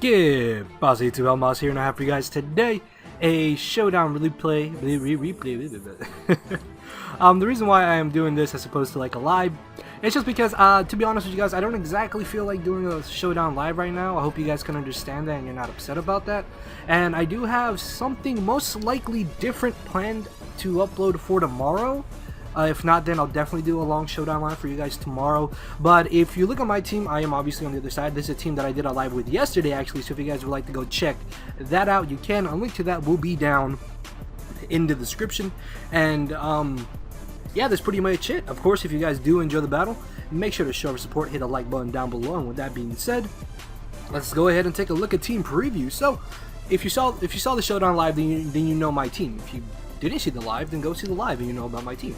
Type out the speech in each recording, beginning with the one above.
Good boss YouTube, Elmas here, and I have for you guys today a Showdown replay. The reason why I am doing this as opposed to like a live, it's just because, to be honest with you guys, I don't exactly feel like doing a Showdown live right now. I hope you guys can understand that and you're not upset about that. And I do have something most likely different planned to upload for tomorrow. If not, then I'll definitely do a long Showdown live for you guys tomorrow. But if you look at my team, I am obviously on the other side. This is a team that I did a live with yesterday, actually. So if you guys would like to go check that out, you can. A link to that will be down in the description. And yeah, that's pretty much it. Of course, if you guys do enjoy the battle, make sure to show our support, hit a like button down below. And with that being said, let's go ahead and take a look at team preview. So if you saw the Showdown live, then you know my team. If you didn't see the live, then go see the live and you know about my team.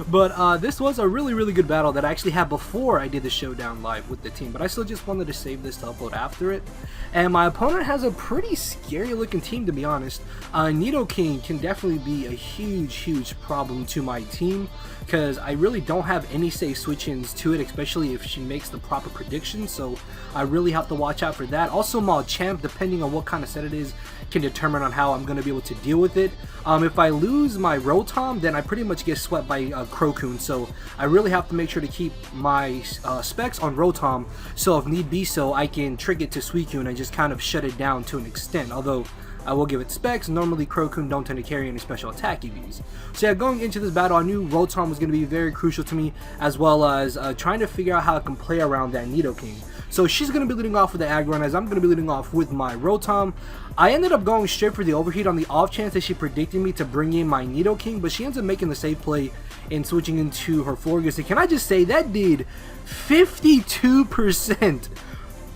But this was a really good battle that I actually had before I did the Showdown live with the team, but I still just wanted to save this to upload after it. And my opponent has a pretty scary looking team, to be honest. Nidoking can definitely be a huge problem to my team, because I really don't have any safe switch-ins to it, especially if she makes the proper prediction, so I really have to watch out for that. Also, Machamp, depending on what kind of set it is, can determine on how I'm going to be able to deal with it. If I lose my Rotom, then I pretty much get swept by Crocoon, so I really have to make sure to keep my specs on Rotom, so if need be so, I can trick it to Suicune and just kind of shut it down to an extent, although I will give it specs. Normally Crocoon don't tend to carry any special attack EVs. So yeah, going into this battle, I knew Rotom was going to be very crucial to me, as well as trying to figure out how I can play around that Nidoking. So she's going to be leading off with the Aggron, as I'm going to be leading off with my Rotom. I ended up going straight for the overheat on the off chance that she predicted me to bring in my Nidoking, but she ends up making the safe play and switching into her Florges. And can I just say, that did 52%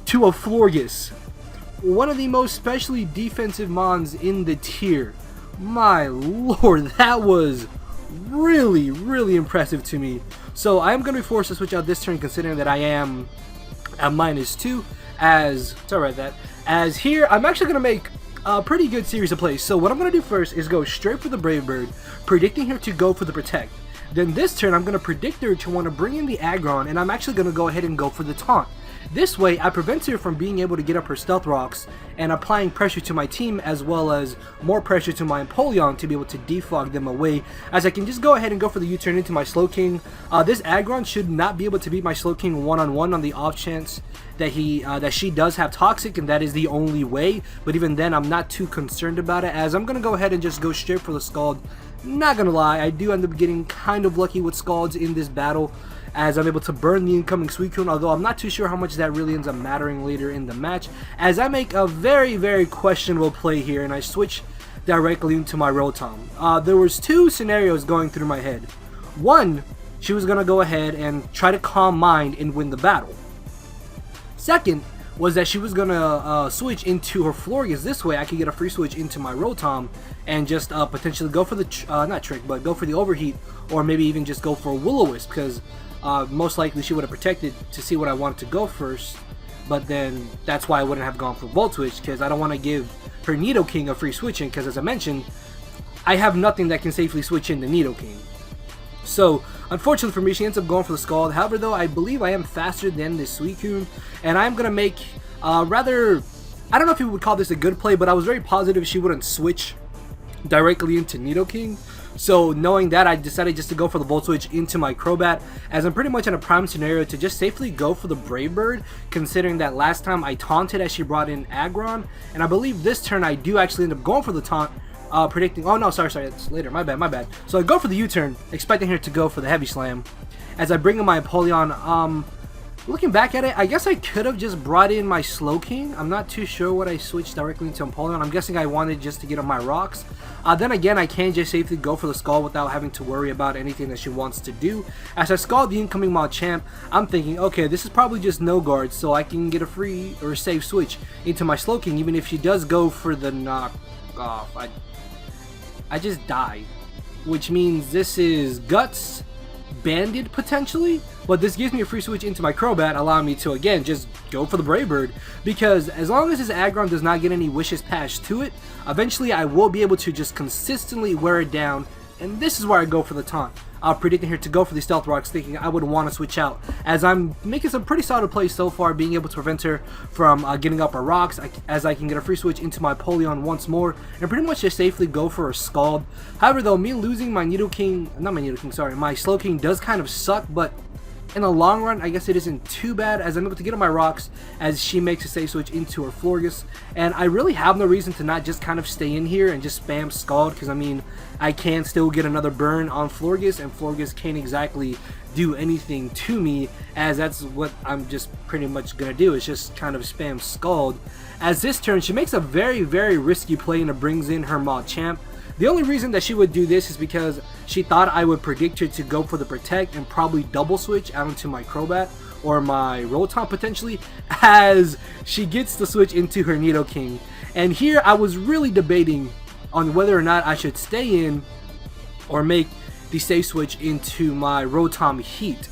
to a Florges. One of the most specially defensive mons in the tier. My lord, that was really impressive to me. So I am going to be forced to switch out this turn, considering that I am at -2, as here I'm actually going to make a pretty good series of plays. So what I'm going to do first is go straight for the Brave Bird, predicting her to go for the Protect. Then this turn I'm going to predict her to want to bring in the Aggron, and I'm actually going to go ahead and go for the Taunt. This way, I prevent her from being able to get up her Stealth Rocks and applying pressure to my team, as well as more pressure to my Empoleon to be able to defog them away, as I can just go ahead and go for the U-turn into my Slowking. This Aggron should not be able to beat my Slowking one-on-one on the off chance that she does have Toxic, and that is the only way. But even then, I'm not too concerned about it, as I'm going to go ahead and just go straight for the Scald. Not gonna lie, I do end up getting kind of lucky with Scalds in this battle, as I'm able to burn the incoming Suicune, although I'm not too sure how much that really ends up mattering later in the match, as I make a very questionable play here and I switch directly into my Rotom. There was two scenarios going through my head. One, she was gonna go ahead and try to calm mind and win the battle. Second was that she was gonna switch into her Florges. This way I could get a free switch into my Rotom and just potentially go for the not trick, but go for the overheat, or maybe even just go for a Will-O-Wisp, because most likely she would have protected to see what I wanted to go first. But then that's why I wouldn't have gone for Volt Switch, because I don't want to give her Nidoking a free switch in, because as I mentioned, I have nothing that can safely switch in the Nidoking. So unfortunately for me, she ends up going for the Scald. However, though, I believe I am faster than this Suicune, and I'm going to make rather, I don't know if you would call this a good play, but I was very positive she wouldn't switch directly into Nidoking. So knowing that, I decided just to go for the Volt Switch into my Crobat, as I'm pretty much in a prime scenario to just safely go for the Brave Bird, considering that last time I taunted as she brought in Aggron, and I believe this turn I do actually end up going for the taunt, predicting, oh no, sorry, it's later, my bad. So I go for the U-turn, expecting her to go for the Heavy Slam, as I bring in my Empoleon. Looking back at it, I guess I could have just brought in my Slowking. I'm not too sure what I switched directly into Empoleon. I'm guessing I wanted just to get on my rocks. Then again, I can just safely go for the Scald without having to worry about anything that she wants to do. As I Scald the incoming Machamp, I'm thinking, okay, this is probably just no guard, so I can get a free or safe switch into my Slowking, even if she does go for the knock off. I just die, which means this is Guts, Banded potentially, but this gives me a free switch into my Crobat, allowing me to again just go for the Brave Bird, because as long as this Aggron does not get any wishes passed to it, eventually I will be able to just consistently wear it down and this is where I go for the taunt. Predicting her to go for the stealth rocks, thinking I would want to switch out, as I'm making some pretty solid plays so far, being able to prevent her from getting up her rocks, as I can get a free switch into my Polion once more, and pretty much just safely go for a Scald. However though, me losing my my Slow King does kind of suck, but in the long run, I guess it isn't too bad, as I'm able to get on my rocks as she makes a safe switch into her Florges. And I really have no reason to not just kind of stay in here and just spam Scald, because I mean, I can still get another burn on Florges, and Florges can't exactly do anything to me, as that's what I'm just pretty much gonna do, is just kind of spam Scald. As this turn, she makes a very risky play and it brings in her Machamp. The only reason that she would do this is because she thought I would predict her to go for the Protect and probably double switch out into my Crobat or my Rotom potentially, as she gets the switch into her Nidoking. And here I was really debating on whether or not I should stay in or make the safe switch into my Rotom Heat.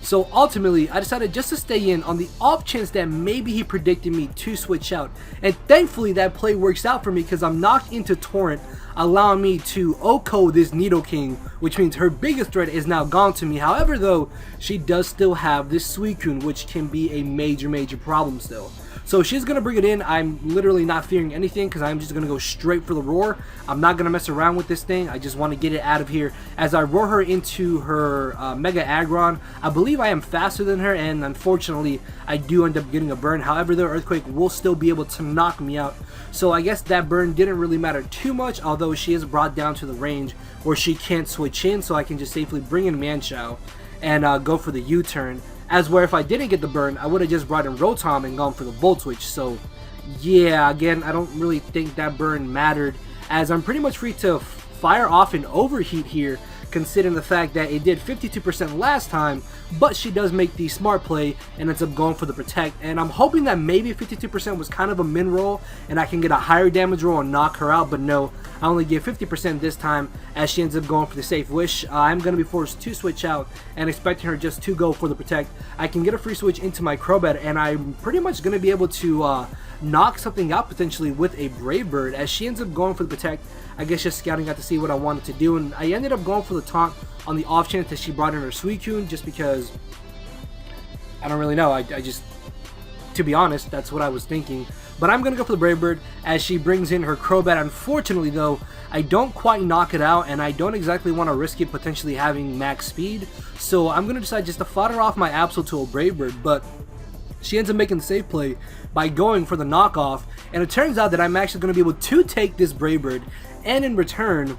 So ultimately, I decided just to stay in on the off chance that maybe he predicted me to switch out. And thankfully that play works out for me, because I'm knocked into Torrent, allowing me to OHKO this Nidoking, which means her biggest threat is now gone to me. However though, she does still have this Suicune, which can be a major problem still. So she's going to bring it in. I'm literally not fearing anything, because I'm just going to go straight for the roar. I'm not going to mess around with this thing. I just want to get it out of here as I roar her into her Mega Aggron. I believe I am faster than her, and unfortunately I do end up getting a burn. However, the Earthquake will still be able to knock me out. So I guess that burn didn't really matter too much, although she is brought down to the range where she can't switch in, so I can just safely bring in Manchow and go for the U-turn. As where if I didn't get the burn, I would have just brought in Rotom and gone for the Volt Switch. So yeah, again, I don't really think that burn mattered, as I'm pretty much free to fire off an Overheat here, considering the fact that it did 52% last time, but she does make the smart play and ends up going for the Protect. And I'm hoping that maybe 52% was kind of a min roll and I can get a higher damage roll and knock her out, but no, I only get 50% this time, as she ends up going for the Safe Wish. I'm going to be forced to switch out and expecting her just to go for the Protect. I can get a free switch into my Crobat, and I'm pretty much going to be able to knock something out potentially with a Brave Bird, as she ends up going for the Protect. I guess just scouting out to see what I wanted to do, and I ended up going for the taunt on the off chance that she brought in her Suicune, just because I don't really know. I just, to be honest, that's what I was thinking. But I'm going to go for the Brave Bird as she brings in her Crobat. Unfortunately though, I don't quite knock it out, and I don't exactly want to risk it potentially having max speed, so I'm going to decide just to fodder off my Absol to a Brave Bird. But she ends up making the safe play by going for the knockoff, and it turns out that I'm actually going to be able to take this Brave Bird and in return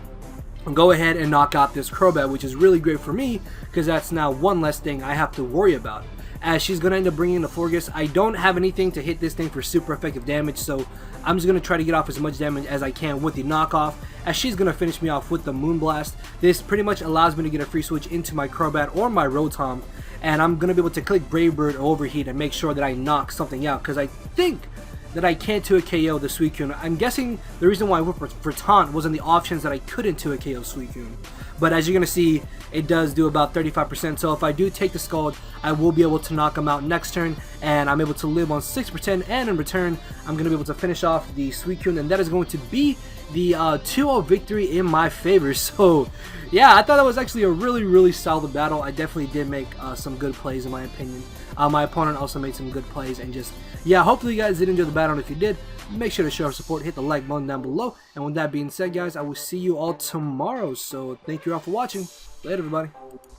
go ahead and knock out this Crobat, which is really great for me, because that's now one less thing I have to worry about. As she's going to end up bringing in the Florges, I don't have anything to hit this thing for super effective damage, so I'm just going to try to get off as much damage as I can with the knockoff, as she's going to finish me off with the Moonblast. This pretty much allows me to get a free switch into my Crobat or my Rotom, and I'm going to be able to click Brave Bird Overheat and make sure that I knock something out, because I think that I can't 2 a KO the Suicune. I'm guessing the reason why I went for taunt was in the off chance that I couldn't 2 a KO Suicune. But as you're going to see, it does do about 35%, so if I do take the Scald, I will be able to knock him out next turn, and I'm able to live on 6%, and in return, I'm going to be able to finish off the Suicune, and that is going to be the 2-0 victory in my favor. So yeah, I thought that was actually a really solid battle. I definitely did make some good plays in my opinion. My opponent also made some good plays, and just, yeah, hopefully you guys did enjoy the battle, and if you did, make sure to show our support, hit the like button down below, and with that being said guys, I will see you all tomorrow. So thank you all for watching. Later everybody.